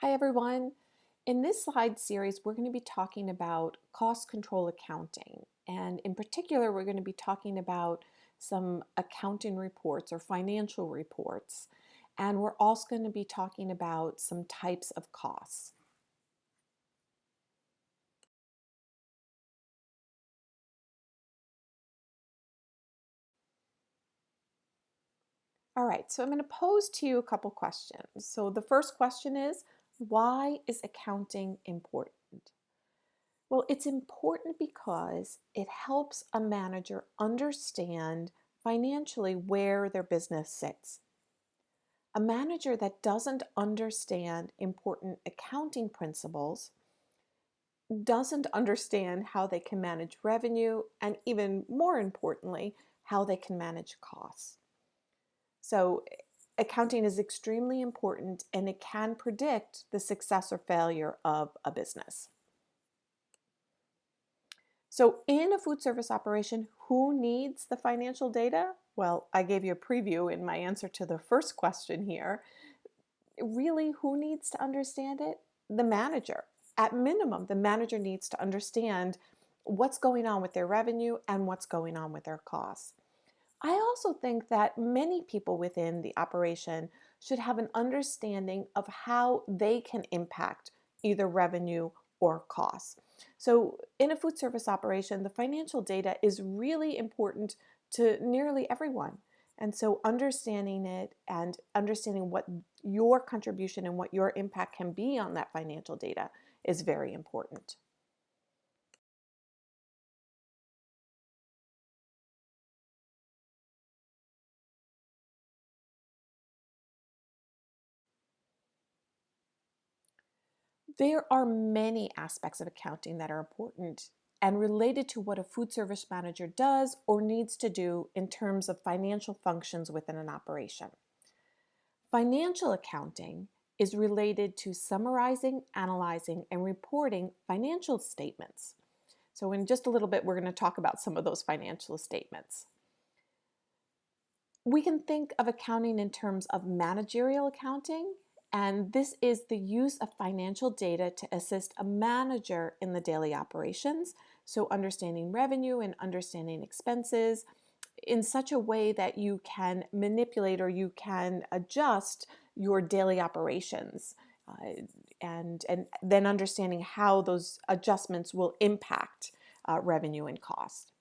Hi everyone. In this slide series, we're going to be talking about cost control accounting. And in particular, we're going to be talking about some accounting reports or financial reports. And we're also going to be talking about some types of costs. All right, so I'm going to pose to you a couple questions. So the first question is, why is accounting important? Well, it's important because it helps a manager understand financially where their business sits. A manager that doesn't understand important accounting principles doesn't understand how they can manage revenue and, even more importantly, how they can manage costs. So accounting is extremely important and it can predict the success or failure of a business. So in a food service operation, who needs the financial data? Well, I gave you a preview in my answer to the first question here. Really, who needs to understand it? The manager. At minimum, the manager needs to understand what's going on with their revenue and what's going on with their costs. I also think that many people within the operation should have an understanding of how they can impact either revenue or costs. So in a food service operation, the financial data is really important to nearly everyone. And so understanding it and understanding what your contribution and what your impact can be on that financial data is very important. There are many aspects of accounting that are important and related to what a food service manager does or needs to do in terms of financial functions within an operation. Financial accounting is related to summarizing, analyzing, and reporting financial statements. So in just a little bit, we're going to talk about some of those financial statements. We can think of accounting in terms of managerial accounting, and this is the use of financial data to assist a manager in the daily operations, so understanding revenue and understanding expenses in such a way that you can manipulate or you can adjust your daily operations and then understanding how those adjustments will impact revenue and cost.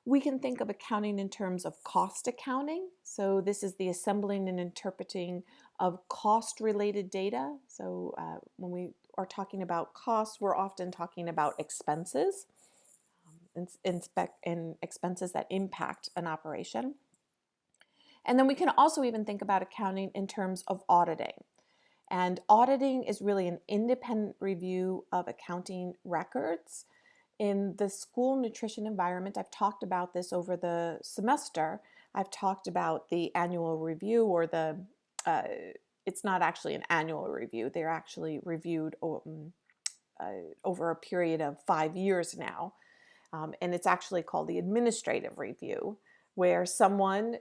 We can think of accounting in terms of cost accounting. So this is the assembling and interpreting of cost-related data. So when we are talking about costs, we're often talking about expenses and expenses that impact an operation. And then we can also even think about accounting in terms of auditing. And auditing is really an independent review of accounting records. In the school nutrition environment, I've talked about this over the semester. I've talked about the annual review or it's not actually an annual review. They're actually reviewed over a period of 5 years now. And it's actually called the administrative review, where someone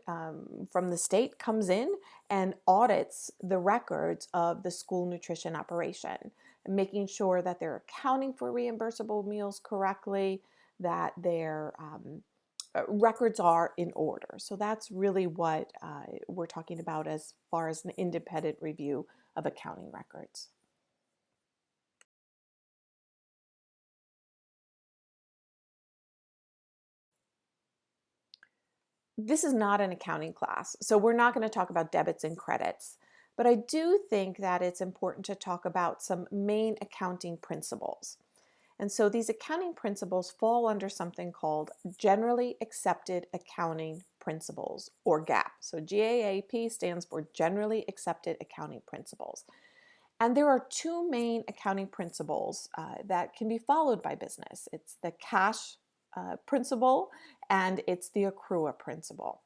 from the state comes in and audits the records of the school nutrition operation, making sure that they're accounting for reimbursable meals correctly, that their records are in order. So that's really what we're talking about as far as an independent review of accounting records. This is not an accounting class, so we're not going to talk about debits and credits. But I do think that it's important to talk about some main accounting principles. And so these accounting principles fall under something called Generally Accepted Accounting Principles, or GAAP. So GAAP stands for Generally Accepted Accounting Principles. And there are two main accounting principles that can be followed by business. It's the cash principle and it's the accrual principle.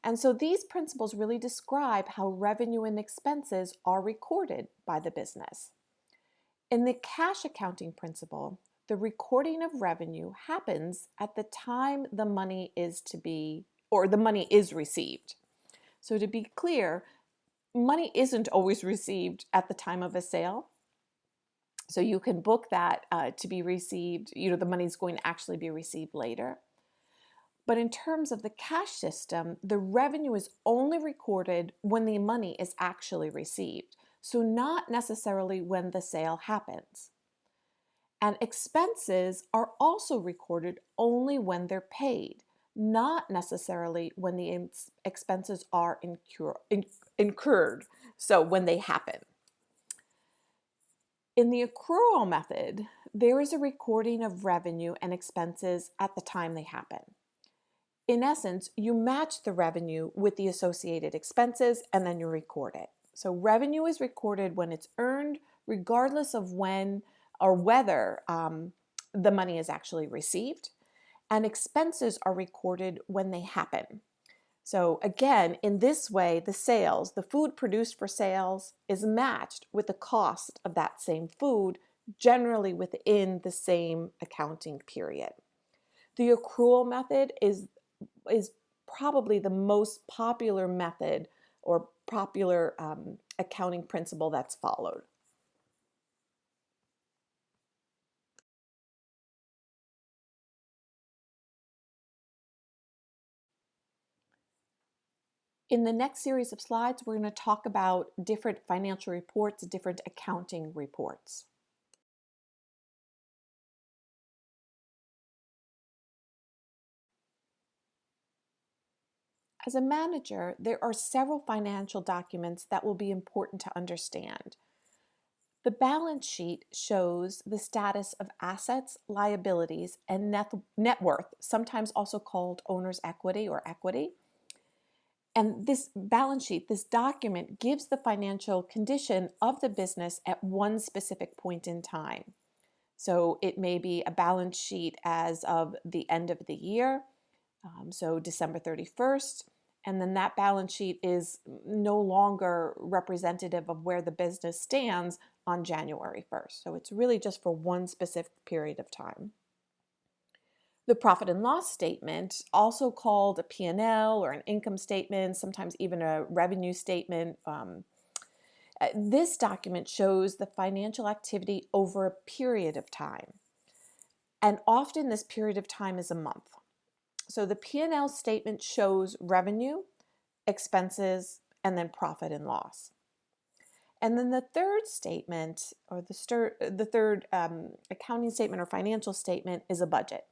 And so these principles really describe how revenue and expenses are recorded by the business. In the cash accounting principle, the recording of revenue happens at the time the money is received. So to be clear, money isn't always received at the time of a sale. So you can book that to be received, the money is going to actually be received later. But in terms of the cash system, the revenue is only recorded when the money is actually received, so not necessarily when the sale happens. And expenses are also recorded only when they're paid, not necessarily when the expenses are incurred, so when they happen. In the accrual method, there is a recording of revenue and expenses at the time they happen. In essence, you match the revenue with the associated expenses and then you record it. So revenue is recorded when it's earned, regardless of when or whether the money is actually received. And expenses are recorded when they happen. So again, in this way, the food produced for sales is matched with the cost of that same food, generally within the same accounting period. The accrual method is probably the most popular method or popular accounting principle that's followed. In the next series of slides, we're going to talk about different financial reports, different accounting reports. As a manager, there are several financial documents that will be important to understand. The balance sheet shows the status of assets, liabilities, and net worth, sometimes also called owner's equity or equity. And this balance sheet, this document, gives the financial condition of the business at one specific point in time. So it may be a balance sheet as of the end of the year, so December 31st, and then that balance sheet is no longer representative of where the business stands on January 1st. So it's really just for one specific period of time. The profit and loss statement, also called a P&L or an income statement, sometimes even a revenue statement, this document shows the financial activity over a period of time. And often this period of time is a month. So the P&L statement shows revenue, expenses, and then profit and loss. And then the third statement, or the third accounting statement or financial statement, is a budget.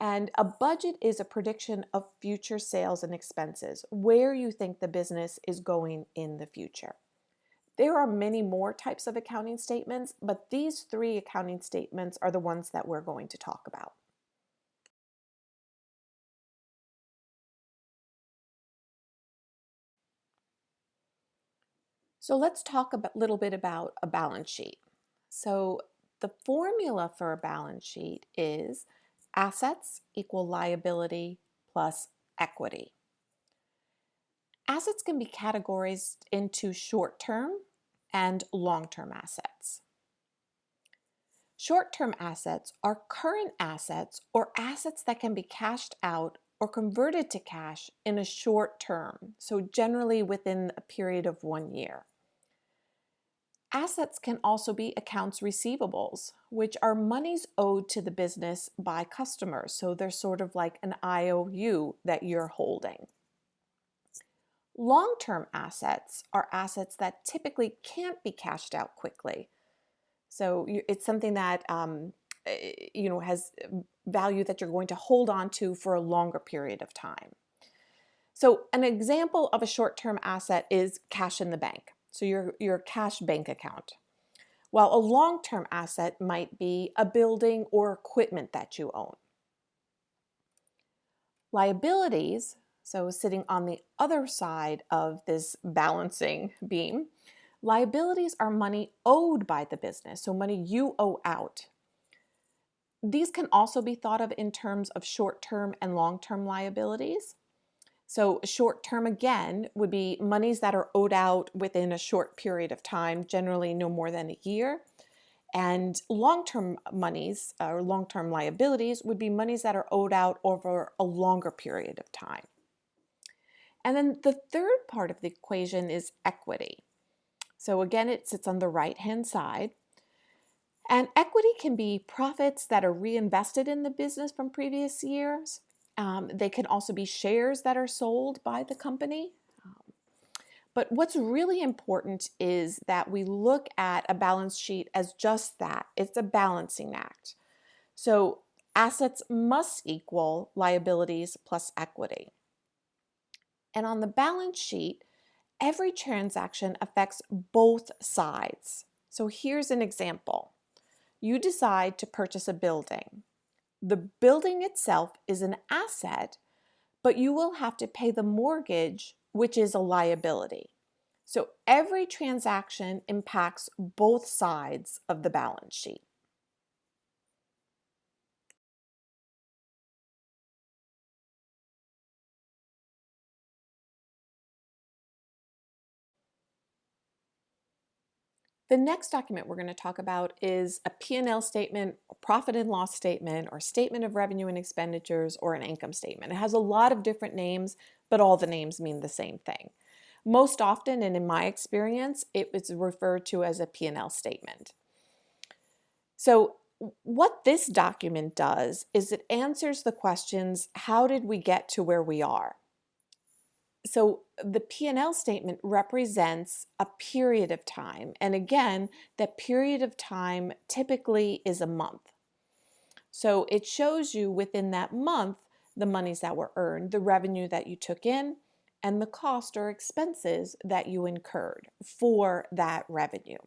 And a budget is a prediction of future sales and expenses, where you think the business is going in the future. There are many more types of accounting statements, but these three accounting statements are the ones that we're going to talk about. So let's talk a little bit about a balance sheet. So the formula for a balance sheet is assets equal liability plus equity. Assets can be categorized into short-term and long-term assets. Short-term assets are current assets or assets that can be cashed out or converted to cash in a short term, so generally within a period of 1 year. Assets can also be accounts receivables, which are monies owed to the business by customers, so they're sort of like an IOU that you're holding. Long-term assets are assets that typically can't be cashed out quickly. So it's something that has value that you're going to hold on to for a longer period of time. So an example of a short-term asset is cash in the bank. So your cash bank account. While a long-term asset might be a building or equipment that you own. Liabilities, so sitting on the other side of this balancing beam, liabilities are money owed by the business, so money you owe out. These can also be thought of in terms of short-term and long-term liabilities. So short-term, again, would be monies that are owed out within a short period of time, generally no more than a year. And long-term monies or long-term liabilities would be monies that are owed out over a longer period of time. And then the third part of the equation is equity. So again, it sits on the right-hand side. And equity can be profits that are reinvested in the business from previous years. They can also be shares that are sold by the company. But what's really important is that we look at a balance sheet as just that. It's a balancing act. So assets must equal liabilities plus equity. And on the balance sheet, every transaction affects both sides. So here's an example. You decide to purchase a building. The building itself is an asset, but you will have to pay the mortgage, which is a liability. So every transaction impacts both sides of the balance sheet. The next document we're going to talk about is a P&L statement, or profit and loss statement, or statement of revenue and expenditures, or an income statement. It has a lot of different names, but all the names mean the same thing. Most often, and in my experience, it is referred to as a P&L statement. So what this document does is it answers the questions, how did we get to where we are? So the P&L statement represents a period of time. And again, that period of time typically is a month. So it shows you within that month the monies that were earned, the revenue that you took in, and the cost or expenses that you incurred for that revenue.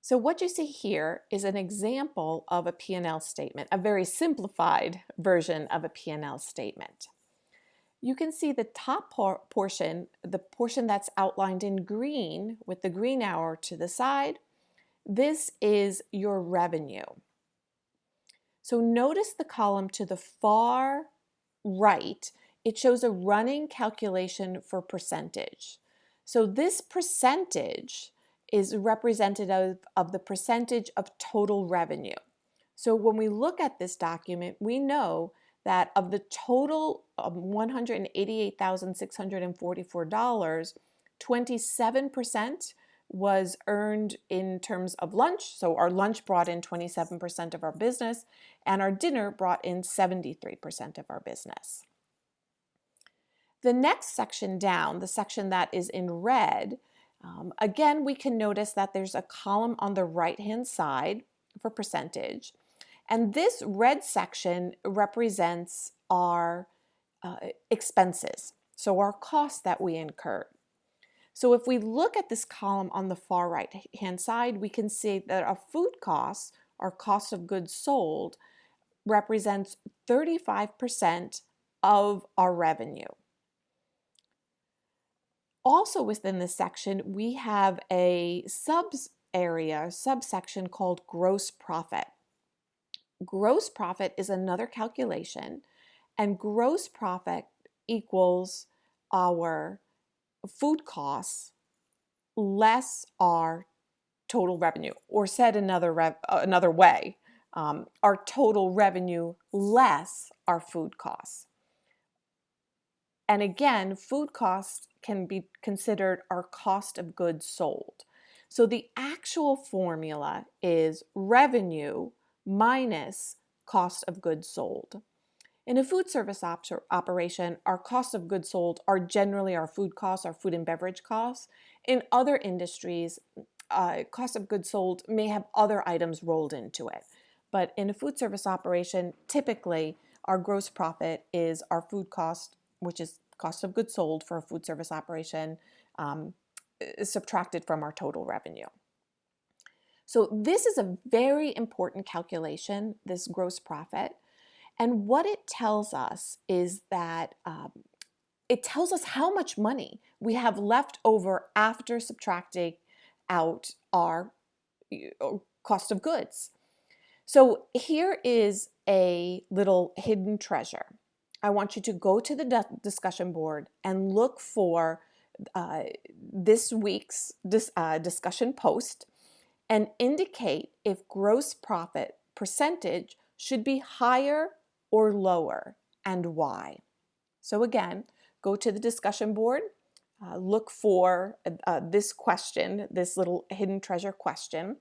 So what you see here is an example of a P&L statement, a very simplified version of a P&L statement. You can see the top portion, the portion that's outlined in green with the green arrow to the side. This is your revenue. So notice the column to the far right. It shows a running calculation for percentage. So this percentage is representative of the percentage of total revenue. So when we look at this document, we know that of the total of $188,644, 27% was earned in terms of lunch. So our lunch brought in 27% of our business, and our dinner brought in 73% of our business. The next section down, the section that is in red, again, we can notice that there's a column on the right-hand side for percentage. And this red section represents our expenses, so our costs that we incurred. So if we look at this column on the far right-hand side, we can see that our food costs, our cost of goods sold, represents 35% of our revenue. Also within this section, we have a subsection called gross profit. Gross profit is another calculation, and gross profit equals our food costs less our total revenue, or said another way, our total revenue less our food costs. And again, food costs can be considered our cost of goods sold. So the actual formula is revenue minus cost of goods sold. In a food service operation, our cost of goods sold are generally our food costs, our food and beverage costs. In other industries, cost of goods sold may have other items rolled into it. But in a food service operation, typically our gross profit is our food cost, which is cost of goods sold for a food service operation, subtracted from our total revenue. So this is a very important calculation, this gross profit. And what it tells us is that it tells us how much money we have left over after subtracting out our cost of goods. So here is a little hidden treasure. I want you to go to the discussion board and look for this week's discussion post and indicate if gross profit percentage should be higher or lower and why. So again, go to the discussion board, look for this question, this little hidden treasure question,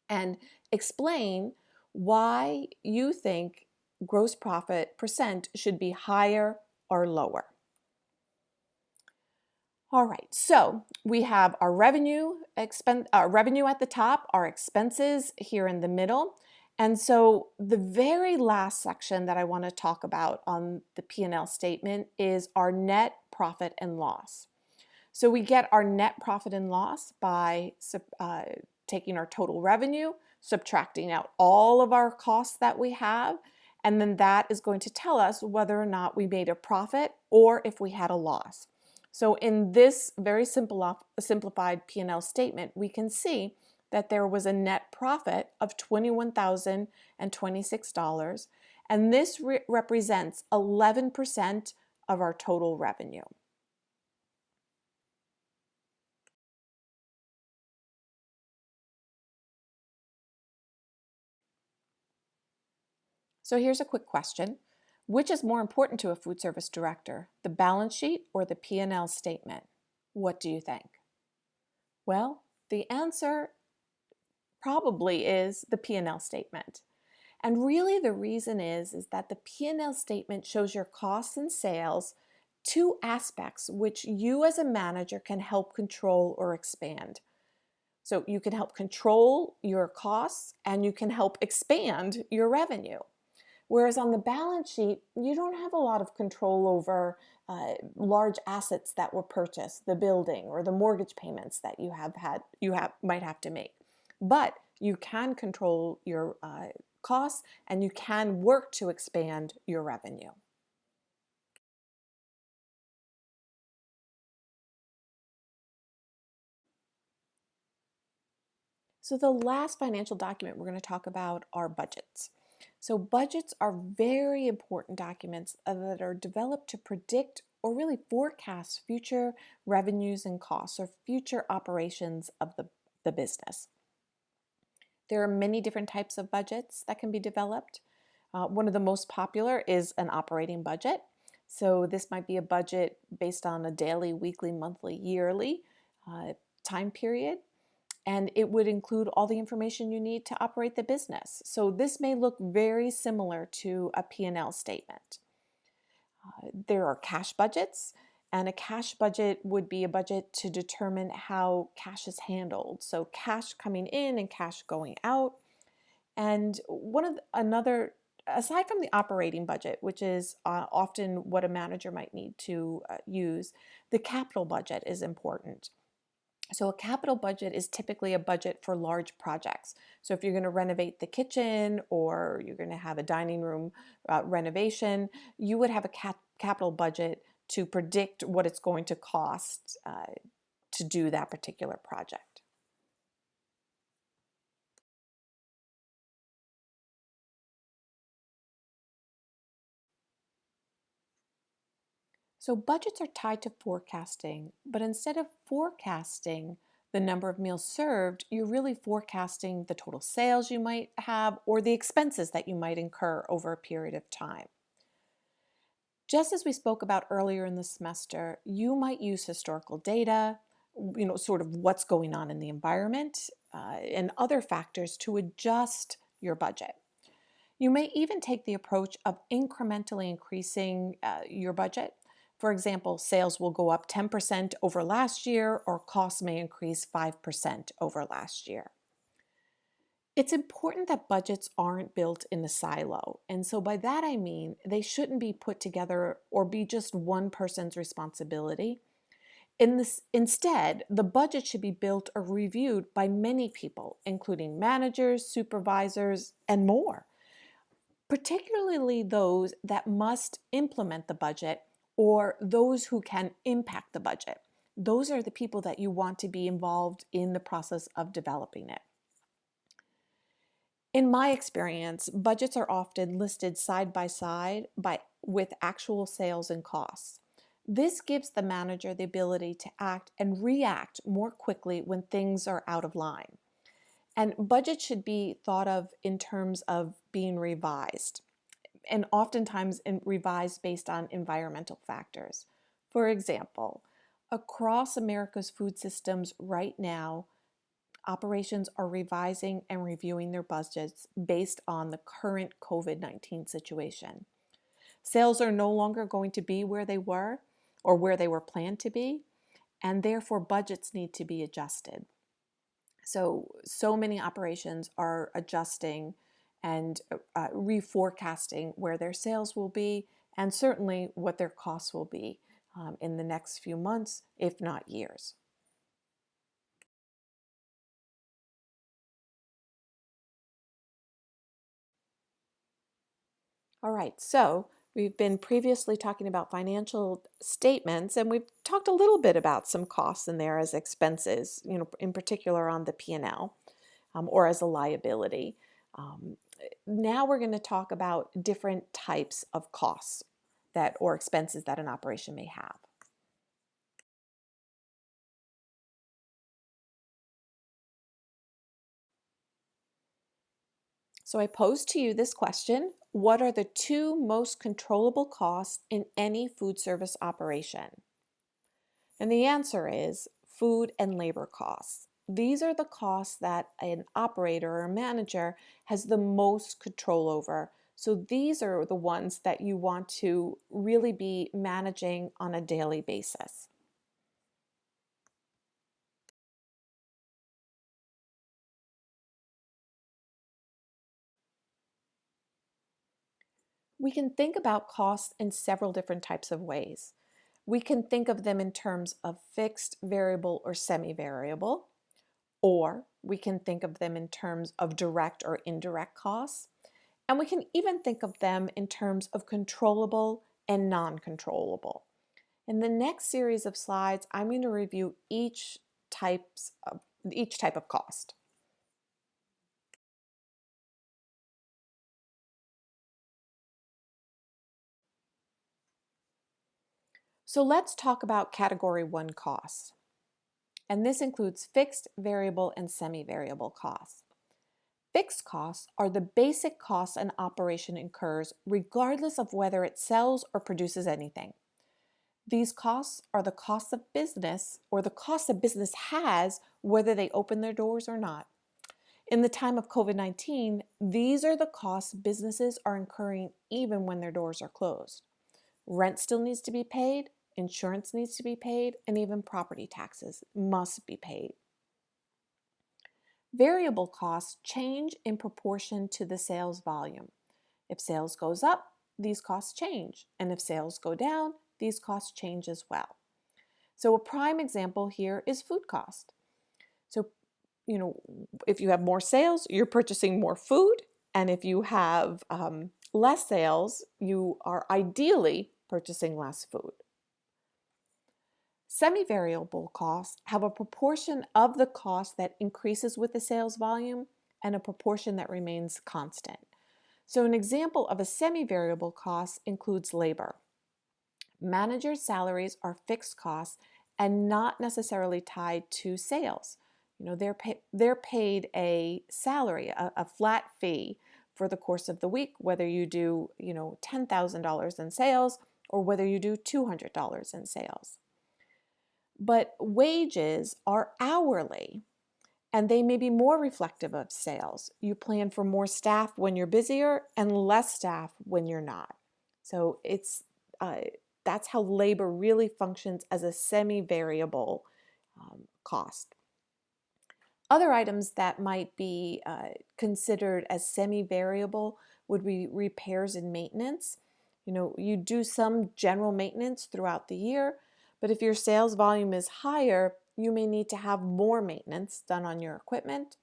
and explain why you think gross profit percent should be higher or lower. All right, so we have our revenue at the top, our expenses here in the middle. And so the very last section that I want to talk about on the P&L statement is our net profit and loss. So we get our net profit and loss by taking our total revenue, subtracting out all of our costs that we have, and then that is going to tell us whether or not we made a profit or if we had a loss. So in this very simplified P&L statement, we can see that there was a net profit of $21,026, and this represents 11% of our total revenue. So here's a quick question. Which is more important to a food service director, the balance sheet or the P&L statement? What do you think? Well, the answer probably is the P&L statement. And really the reason is that the P&L statement shows your costs and sales, two aspects which you as a manager can help control or expand. So you can help control your costs and you can help expand your revenue. Whereas on the balance sheet, you don't have a lot of control over large assets that were purchased, the building or the mortgage payments that might have to make. But you can control your costs and you can work to expand your revenue. So the last financial document we're going to talk about are budgets. So budgets are very important documents that are developed to predict or really forecast future revenues and costs or future operations of the business. There are many different types of budgets that can be developed. One of the most popular is an operating budget. So this might be a budget based on a daily, weekly, monthly, yearly time period. And it would include all the information you need to operate the business. So this may look very similar to a P&L statement. There are cash budgets, and a cash budget would be a budget to determine how cash is handled. So cash coming in and cash going out. And aside from the operating budget, which is often what a manager might need to use, the capital budget is important. So a capital budget is typically a budget for large projects. So if you're going to renovate the kitchen or you're going to have a dining room renovation, you would have a capital budget to predict what it's going to cost to do that particular project. So budgets are tied to forecasting, but instead of forecasting the number of meals served, you're really forecasting the total sales you might have or the expenses that you might incur over a period of time. Just as we spoke about earlier in the semester, you might use historical data, sort of what's going on in the environment, and other factors to adjust your budget. You may even take the approach of incrementally increasing your budget. For example, sales will go up 10% over last year, or costs may increase 5% over last year. It's important that budgets aren't built in a silo. And so by that I mean they shouldn't be put together or be just one person's responsibility. Instead, the budget should be built or reviewed by many people, including managers, supervisors, and more, particularly those that must implement the budget or those who can impact the budget. Those are the people that you want to be involved in the process of developing it. In my experience, budgets are often listed side by side with actual sales and costs. This gives the manager the ability to act and react more quickly when things are out of line. And budget should be thought of in terms of being revised, and oftentimes revised based on environmental factors. For example, across America's food systems right now, operations are revising and reviewing their budgets based on the current COVID-19 situation. Sales are no longer going to be where they were or where they were planned to be, and therefore budgets need to be adjusted. So many operations are adjusting and reforecasting where their sales will be and certainly what their costs will be in the next few months, if not years. All right, so we've been previously talking about financial statements, and we've talked a little bit about some costs in there as expenses, in particular on the P&L, or as a liability. Now we're going to talk about different types of costs or expenses that an operation may have. So I pose to you this question: what are the two most controllable costs in any food service operation? And the answer is food and labor costs. These are the costs that an operator or manager has the most control over. So these are the ones that you want to really be managing on a daily basis. We can think about costs in several different types of ways. We can think of them in terms of fixed, variable, or semi-variable, or we can think of them in terms of direct or indirect costs. And we can even think of them in terms of controllable and non-controllable. In the next series of slides, I'm going to review each type of cost. So let's talk about category 1 costs. And this includes fixed, variable, and semi-variable costs. Fixed costs are the basic costs an operation incurs regardless of whether it sells or produces anything. These costs are the cost of business, or the cost a business has whether they open their doors or not. In the time of COVID-19, these are the costs businesses are incurring even when their doors are closed. Rent still needs to be paid, insurance needs to be paid, and even property taxes must be paid. Variable costs change in proportion to the sales volume. If sales goes up, these costs change, and if sales go down, these costs change as well. So a prime example here is food cost. So, if you have more sales, you're purchasing more food, and if you have less sales, you are ideally purchasing less food. Semi-variable costs have a proportion of the cost that increases with the sales volume and a proportion that remains constant. So an example of a semi-variable cost includes labor. Managers' salaries are fixed costs and not necessarily tied to sales. They're paid a salary, a flat fee for the course of the week, whether you do, $10,000 in sales or whether you do $200 in sales. But wages are hourly, and they may be more reflective of sales. You plan for more staff when you're busier and less staff when you're not. So that's how labor really functions as a semi-variable cost. Other items that might be considered as semi-variable would be repairs and maintenance. You do some general maintenance throughout the year, but if your sales volume is higher, you may need to have more maintenance done on your equipment.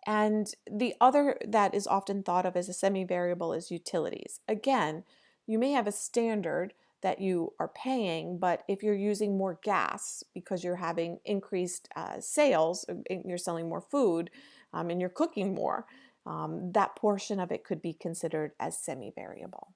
And the other that is often thought of as a semi-variable is utilities. Again, you may have a standard that you are paying, but if you're using more gas because you're having increased sales, you're selling more food, and you're cooking more, that portion of it could be considered as semi-variable.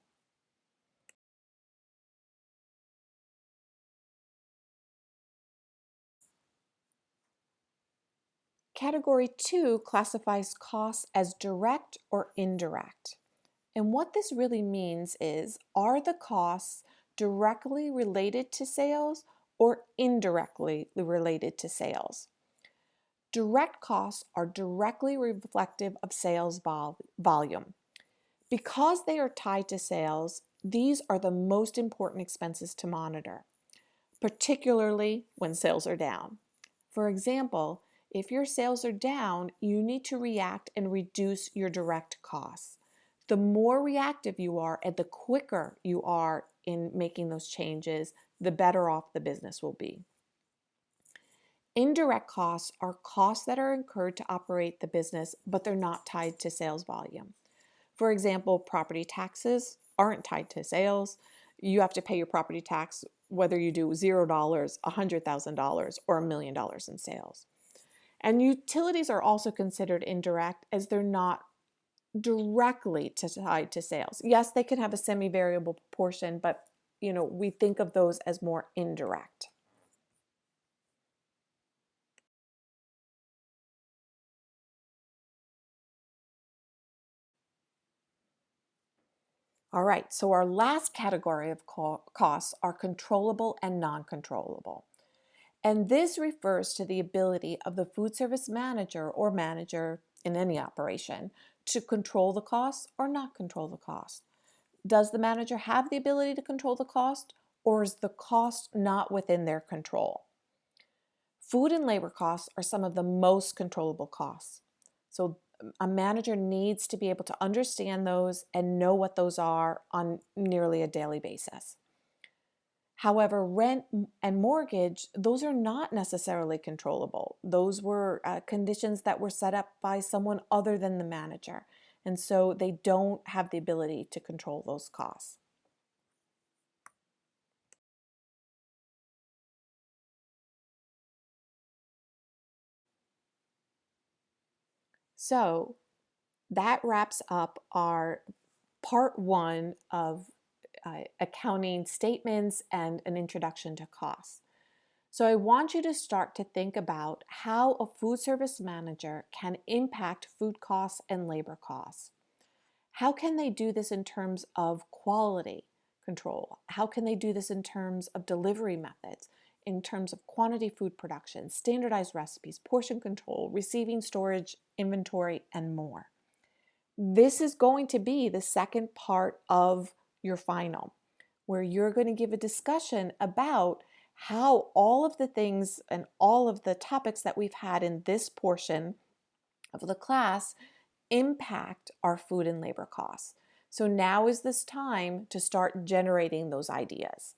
Category 2 classifies costs as direct or indirect. And what this really means is, are the costs directly related to sales or indirectly related to sales? Direct costs are directly reflective of sales volume. Because they are tied to sales, these are the most important expenses to monitor, particularly when sales are down. For example, if your sales are down, you need to react and reduce your direct costs. The more reactive you are and the quicker you are in making those changes, the better off the business will be. Indirect costs are costs that are incurred to operate the business, but they're not tied to sales volume. For example, property taxes aren't tied to sales. You have to pay your property tax whether you do $0, $100,000, or $1 million in sales. And utilities are also considered indirect as they're not directly tied to sales. Yes, they can have a semi-variable portion, but we think of those as more indirect. All right, so our last category of costs are controllable and non-controllable. And this refers to the ability of the food service manager or manager in any operation to control the costs or not control the cost. Does the manager have the ability to control the cost, or is the cost not within their control? Food and labor costs are some of the most controllable costs. So a manager needs to be able to understand those and know what those are on nearly a daily basis. However, rent and mortgage, those are not necessarily controllable. Those were conditions that were set up by someone other than the manager. And so they don't have the ability to control those costs. So that wraps up our part 1 of accounting statements and an introduction to costs. So I want you to start to think about how a food service manager can impact food costs and labor costs. How can they do this in terms of quality control? How can they do this in terms of delivery methods, in terms of quantity food production, standardized recipes, portion control, receiving, storage, inventory, and more? This is going to be the second part of your final, where you're going to give a discussion about how all of the things and all of the topics that we've had in this portion of the class impact our food and labor costs. So now is this time to start generating those ideas.